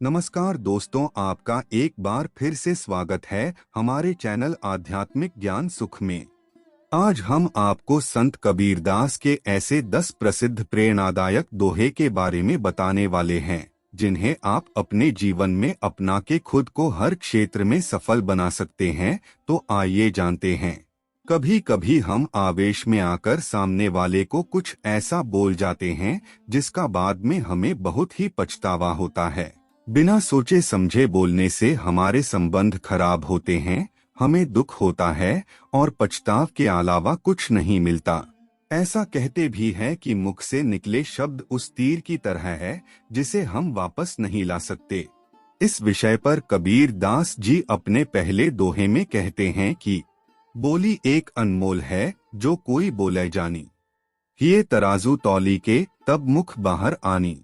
नमस्कार दोस्तों, आपका एक बार फिर से स्वागत है हमारे चैनल आध्यात्मिक ज्ञान सुख में। आज हम आपको संत कबीरदास के ऐसे 10 प्रसिद्ध प्रेरणादायक दोहे के बारे में बताने वाले हैं जिन्हें आप अपने जीवन में अपना के खुद को हर क्षेत्र में सफल बना सकते हैं। तो आइए जानते हैं। कभी कभी हम आवेश में आकर सामने वाले को कुछ ऐसा बोल जाते हैं जिसका बाद में हमें बहुत ही पछतावा होता है। बिना सोचे समझे बोलने से हमारे संबंध खराब होते हैं, हमें दुख होता है और पछताव के अलावा कुछ नहीं मिलता। ऐसा कहते भी हैं कि मुख से निकले शब्द उस तीर की तरह है जिसे हम वापस नहीं ला सकते। इस विषय पर कबीर दास जी अपने पहले दोहे में कहते हैं कि बोली एक अनमोल है जो कोई बोले जानी, ये तराजू तौली के तब मुख बाहर आनी।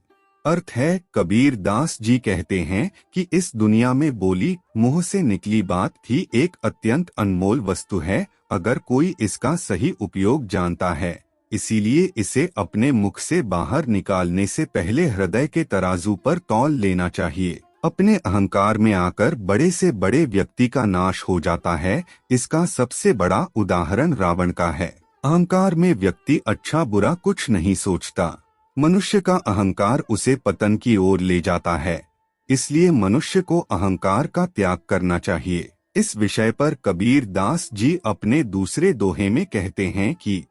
अर्थ है, कबीर दास जी कहते हैं कि इस दुनिया में बोली मुंह से निकली बात भी एक अत्यंत अनमोल वस्तु है अगर कोई इसका सही उपयोग जानता है। इसीलिए इसे अपने मुख से बाहर निकालने से पहले हृदय के तराजू पर तौल लेना चाहिए। अपने अहंकार में आकर बड़े से बड़े व्यक्ति का नाश हो जाता है। इसका सबसे बड़ा उदाहरण रावण का है। अहंकार में व्यक्ति अच्छा बुरा कुछ नहीं सोचता। मनुष्य का अहंकार उसे पतन की ओर ले जाता है। इसलिए मनुष्य को अहंकार का त्याग करना चाहिए। इस विषय पर कबीर दास जी अपने दूसरे दोहे में कहते हैं कि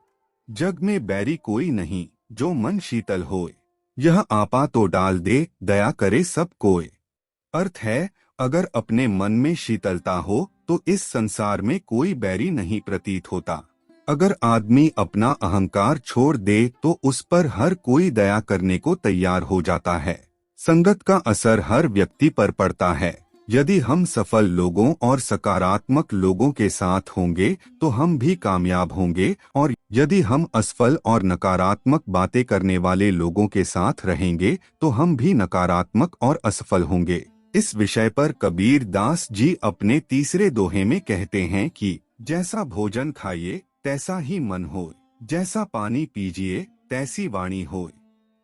जग में बैरी कोई नहीं जो मन शीतल होए, यह आपा तो डाल दे दया करे सब कोय। अर्थ है, अगर अपने मन में शीतलता हो तो इस संसार में कोई बैरी नहीं प्रतीत होता। अगर आदमी अपना अहंकार छोड़ दे तो उस पर हर कोई दया करने को तैयार हो जाता है। संगत का असर हर व्यक्ति पर पड़ता है। यदि हम सफल लोगों और सकारात्मक लोगों के साथ होंगे तो हम भी कामयाब होंगे, और यदि हम असफल और नकारात्मक बातें करने वाले लोगों के साथ रहेंगे तो हम भी नकारात्मक और असफल होंगे। इस विषय पर कबीर दास जी अपने तीसरे दोहे में कहते हैं कि जैसा भोजन खाइए तैसा ही मन होय, जैसा पानी पीजिए तैसी वाणी होय।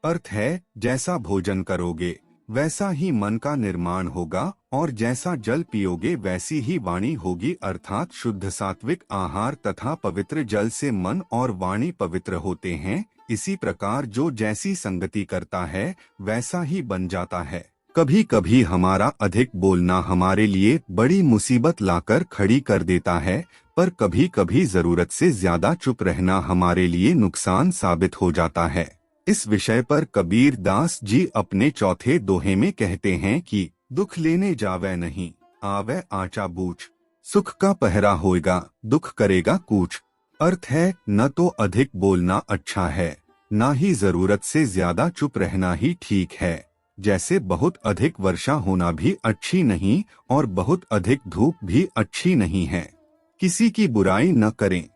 अर्थ है, जैसा भोजन करोगे वैसा ही मन का निर्माण होगा और जैसा जल पियोगे वैसी ही वाणी होगी। अर्थात शुद्ध सात्विक आहार तथा पवित्र जल से मन और वाणी पवित्र होते हैं। इसी प्रकार जो जैसी संगति करता है वैसा ही बन जाता है। कभी कभी हमारा अधिक बोलना हमारे लिए बड़ी मुसीबत लाकर खड़ी कर देता है, पर कभी कभी जरूरत से ज्यादा चुप रहना हमारे लिए नुकसान साबित हो जाता है। इस विषय पर कबीर दास जी अपने चौथे दोहे में कहते हैं कि दुख लेने जावे नहीं आवे आचा बूझ, सुख का पहरा होएगा दुख करेगा कूच। अर्थ है, न तो अधिक बोलना अच्छा है, न ही जरूरत से ज्यादा चुप रहना ही ठीक है। जैसे बहुत अधिक वर्षा होना भी अच्छी नहीं और बहुत अधिक धूप भी अच्छी नहीं है। किसी की बुराई न करें।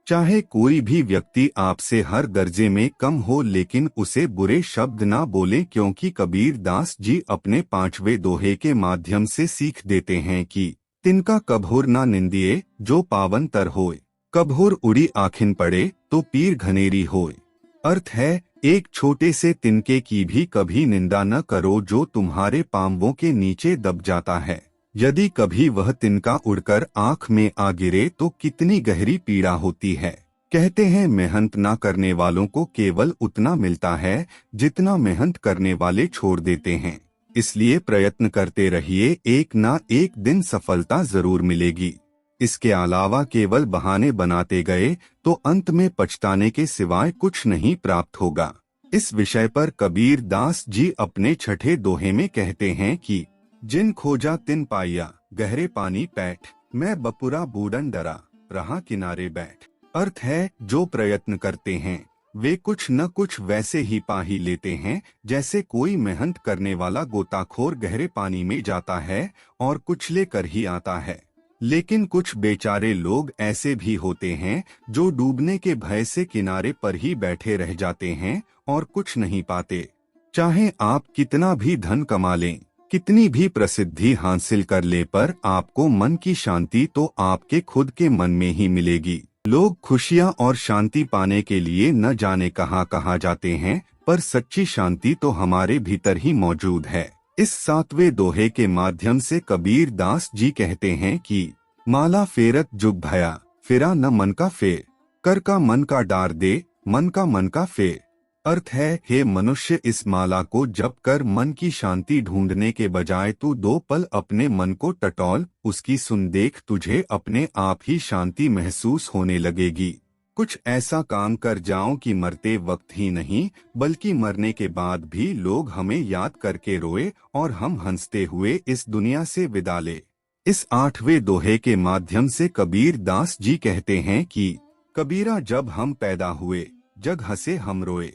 चाहे कोई भी व्यक्ति आपसे हर दर्जे में कम हो लेकिन उसे बुरे शब्द ना बोले, क्योंकि कबीर दास जी अपने 5वें दोहे के माध्यम से सीख देते हैं कि तिनका कभोर ना निंदिए जो पावन तर होए, कभोर उड़ी आखिन पड़े तो पीर घनेरी होए। अर्थ है, एक छोटे से तिनके की भी कभी निंदा न करो जो तुम्हारे पांवों के नीचे दब जाता है। यदि कभी वह तिनका उड़कर आंख में आ गिरे तो कितनी गहरी पीड़ा होती है। कहते हैं, मेहनत ना करने वालों को केवल उतना मिलता है जितना मेहनत करने वाले छोड़ देते हैं। इसलिए प्रयत्न करते रहिए, एक ना एक दिन सफलता जरूर मिलेगी। इसके अलावा केवल बहाने बनाते गए तो अंत में पछताने के सिवाय कुछ नहीं प्राप्त होगा। इस विषय पर कबीर दास जी अपने छठे दोहे में कहते हैं कि जिन खोजा तिन पाया गहरे पानी पैठ, मैं बपुरा बूढ़न डरा रहा किनारे बैठ। अर्थ है, जो प्रयत्न करते हैं वे कुछ न कुछ वैसे ही पा ही लेते हैं जैसे कोई मेहनत करने वाला गोताखोर गहरे पानी में जाता है और कुछ लेकर ही आता है। लेकिन कुछ बेचारे लोग ऐसे भी होते हैं जो डूबने के भय से किनारे पर ही बैठे रह जाते हैं और कुछ नहीं पाते। चाहे आप कितना भी धन कमा लें, कितनी भी प्रसिद्धि हासिल कर ले, पर आपको मन की शांति तो आपके खुद के मन में ही मिलेगी। लोग खुशियां और शांति पाने के लिए न जाने कहां कहां जाते हैं, पर सच्ची शांति तो हमारे भीतर ही मौजूद है। इस 7वें दोहे के माध्यम से कबीर दास जी कहते हैं कि माला फेरत जुग भया, फिरा न मन का फेर, कर का मन का डार दे, मन का मन का फेर। अर्थ है, हे मनुष्य, इस माला को जप कर मन की शांति ढूंढने के बजाय तू 2 पल अपने मन को टटोल, उसकी सुन देख, तुझे अपने आप ही शांति महसूस होने लगेगी। कुछ ऐसा काम कर जाओ कि मरते वक्त ही नहीं बल्कि मरने के बाद भी लोग हमें याद करके रोए और हम हंसते हुए इस दुनिया से विदा ले। इस 8वें दोहे के माध्यम से कबीर दास जी कहते हैं कि कबीरा, जब हम पैदा हुए जग हंसे हम रोए,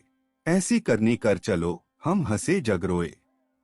ऐसी करनी कर चलो हम हंसे जग रोए।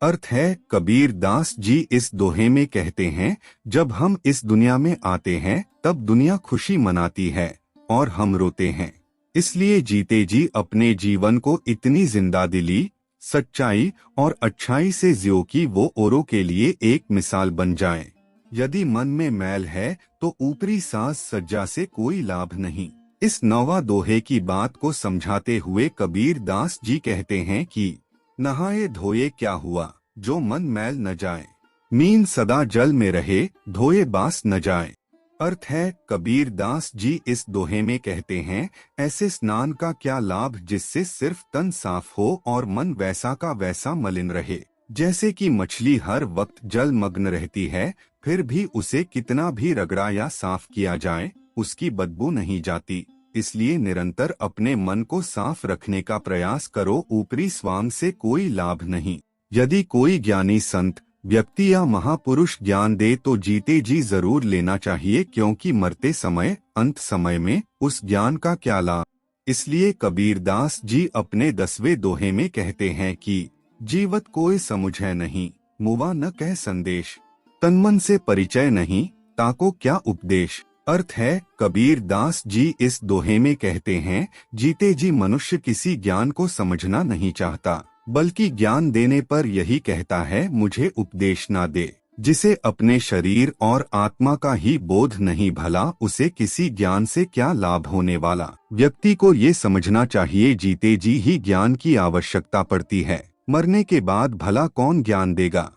अर्थ है, कबीर दास जी इस दोहे में कहते हैं, जब हम इस दुनिया में आते हैं तब दुनिया खुशी मनाती है और हम रोते हैं। इसलिए जीते जी अपने जीवन को इतनी जिंदा दिली, सच्चाई और अच्छाई से जियो कि वो औरों के लिए एक मिसाल बन जाए। यदि मन में मैल है तो ऊपरी साज सज्जा से कोई लाभ नहीं। इस 9वां दोहे की बात को समझाते हुए कबीर दास जी कहते हैं कि नहाए धोए क्या हुआ, जो मन मैल न जाए, मीन सदा जल में रहे, धोए बास न जाए। अर्थ है, कबीर दास जी इस दोहे में कहते हैं, ऐसे स्नान का क्या लाभ जिससे सिर्फ तन साफ हो और मन वैसा का वैसा मलिन रहे। जैसे कि मछली हर वक्त जल मग्न रहती है, फिर भी उसे कितना भी रगड़ा या साफ किया जाए उसकी बदबू नहीं जाती। इसलिए निरंतर अपने मन को साफ रखने का प्रयास करो, ऊपरी स्वांग से कोई लाभ नहीं। यदि कोई ज्ञानी संत, व्यक्ति या महापुरुष ज्ञान दे तो जीते जी जरूर लेना चाहिए, क्योंकि मरते समय, अंत समय में उस ज्ञान का क्या लाभ। इसलिए कबीर दास जी अपने 10वें दोहे में कहते हैं कि जीवत कोई समुझै नहीं, मुवा न कह संदेश, तन्मन से परिचय नहीं, ताको क्या उपदेश। अर्थ है, कबीर दास जी इस दोहे में कहते हैं, जीते जी मनुष्य किसी ज्ञान को समझना नहीं चाहता, बल्कि ज्ञान देने पर यही कहता है, मुझे उपदेश ना दे। जिसे अपने शरीर और आत्मा का ही बोध नहीं, भला उसे किसी ज्ञान से क्या लाभ होने वाला। व्यक्ति को ये समझना चाहिए, जीते जी ही ज्ञान की आवश्यकता पड़ती है, मरने के बाद भला कौन ज्ञान देगा।